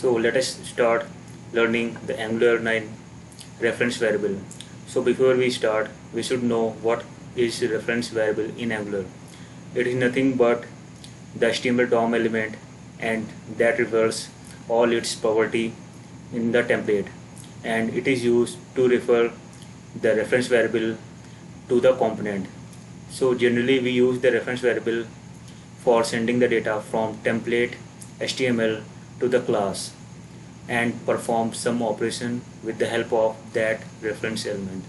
So let us start learning the Angular 9 reference variable. So before we start, we should know what is reference variable in Angular. It is nothing but the HTML DOM element, and that refers all its property in the template, and it is used to refer the reference variable to the component. So generally we use the reference variable for sending the data from template HTML to the class and perform some operation with the help of that reference element.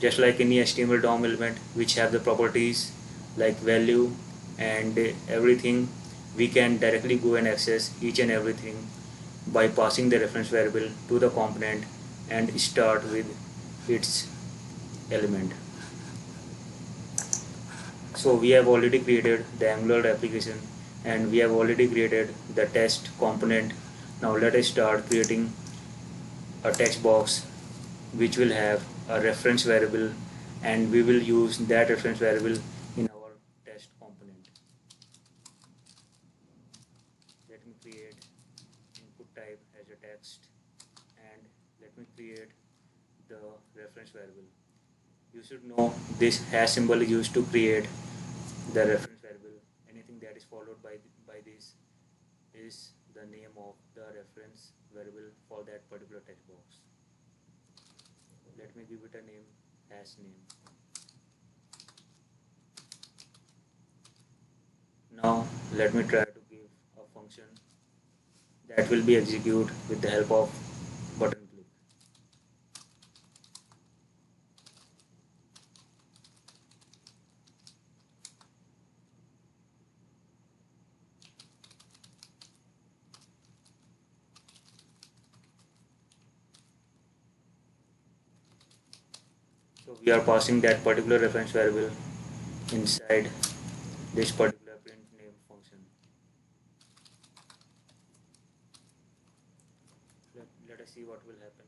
Just like any HTML DOM element which have the properties like value and everything, we can directly go and access each and everything by passing the reference variable to the component and start with its element. So we have already created the Angular application and we have already created the test component. Now let us start creating a text box which will have a reference variable, and we will use that reference variable in our test component. Let me create input type as a text, and let me create the reference variable. You should know this hash symbol is used to create the reference variable. Anything that is followed by this is the name of the reference variable for that particular text box. Let me give it a name, hash name. Now let me try to give a function that will be executed with the help of button click. So we are passing that particular reference variable inside this particular print name function. Let us see what will happen.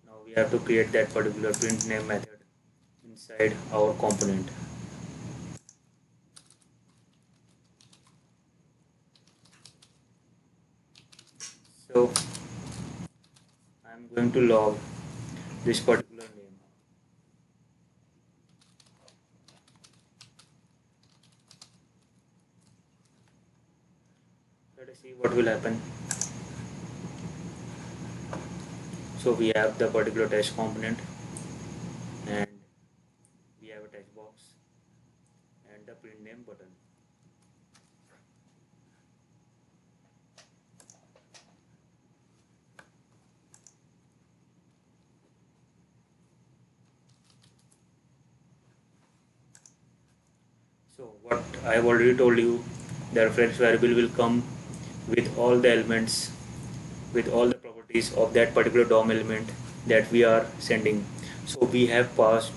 Now we have to create that particular print name method inside our component. So I am going to log this particular name. Let us see what will happen. So we have the particular text component, and we have a text box and the print name button. So what I have already told you, the reference variable will come with all the elements, with all the properties of that particular DOM element that we are sending. So we have passed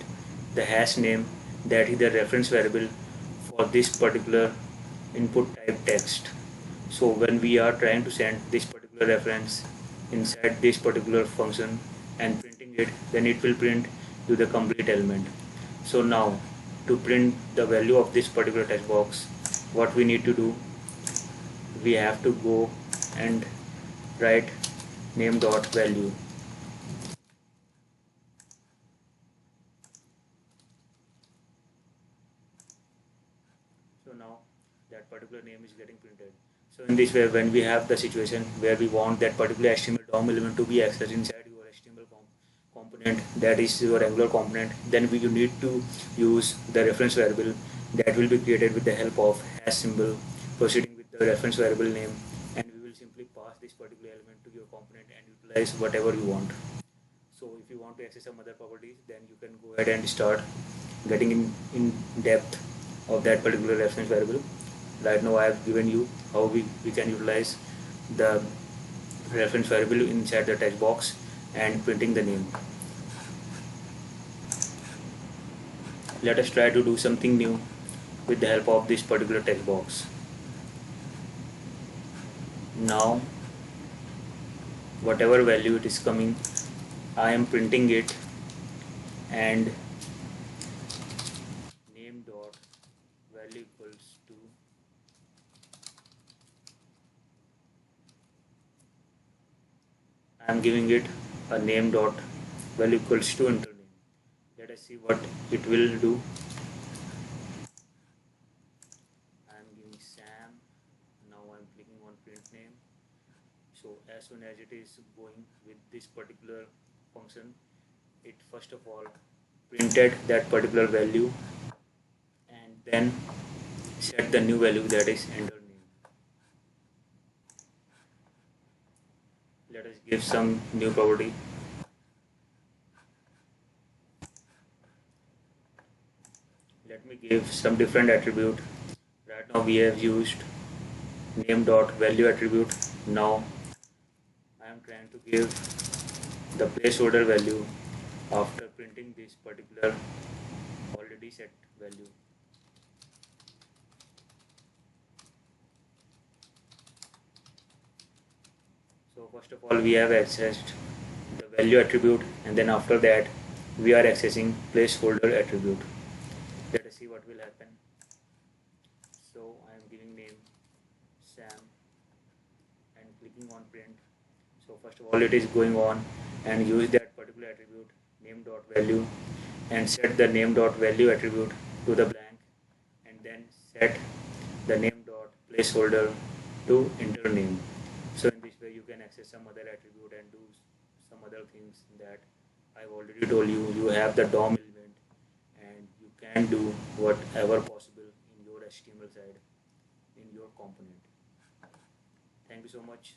the hash name, that is the reference variable for this particular input type text. So when we are trying to send this particular reference inside this particular function and printing it, then it will print to the complete element. So now to print the value of this particular text box, what we need to do, we have to go and write name dot value. So now that particular name is getting printed. So in this way, when we have the situation where we want that particular HTML DOM element to be accessed inside your HTML component, that is your Angular component, then you need to use the reference variable that will be created with the help of hash symbol proceeding with the reference variable name, and we will simply pass this particular element to your component and utilize whatever you want. So if you want to access some other properties, then you can go ahead and start getting in depth of that particular reference variable. Right now I have given you how we can utilize the reference variable inside the text box and printing the name. Let us try to do something new with the help of this particular text box. Now whatever value it is coming, I am printing it, and name dot value equals to I am giving it a name dot value equals to enter name. Let us see what it will do. I am giving Sam. Now I am clicking on print name. So as soon as it is going with this particular function, it first of all printed that particular value and then set the new value, that is enter name. Let us give some new property. Let me give some different attribute. Right now we have used name dot value attribute. Now I am trying to give the placeholder value after printing this particular already set value. So first of all we have accessed the value attribute, and then after that we are accessing placeholder attribute. Let us see what will happen. So I am giving name Sam and clicking on print. So first of all it is going on and use that particular attribute name dot value and set the name dot value attribute to the blank, and then set the name dot placeholder to enter name. So in this way you can access some other attribute and do some other things that I've already told you. You have the DOM element and you can do whatever possible in your HTML side in your component. Thank you so much.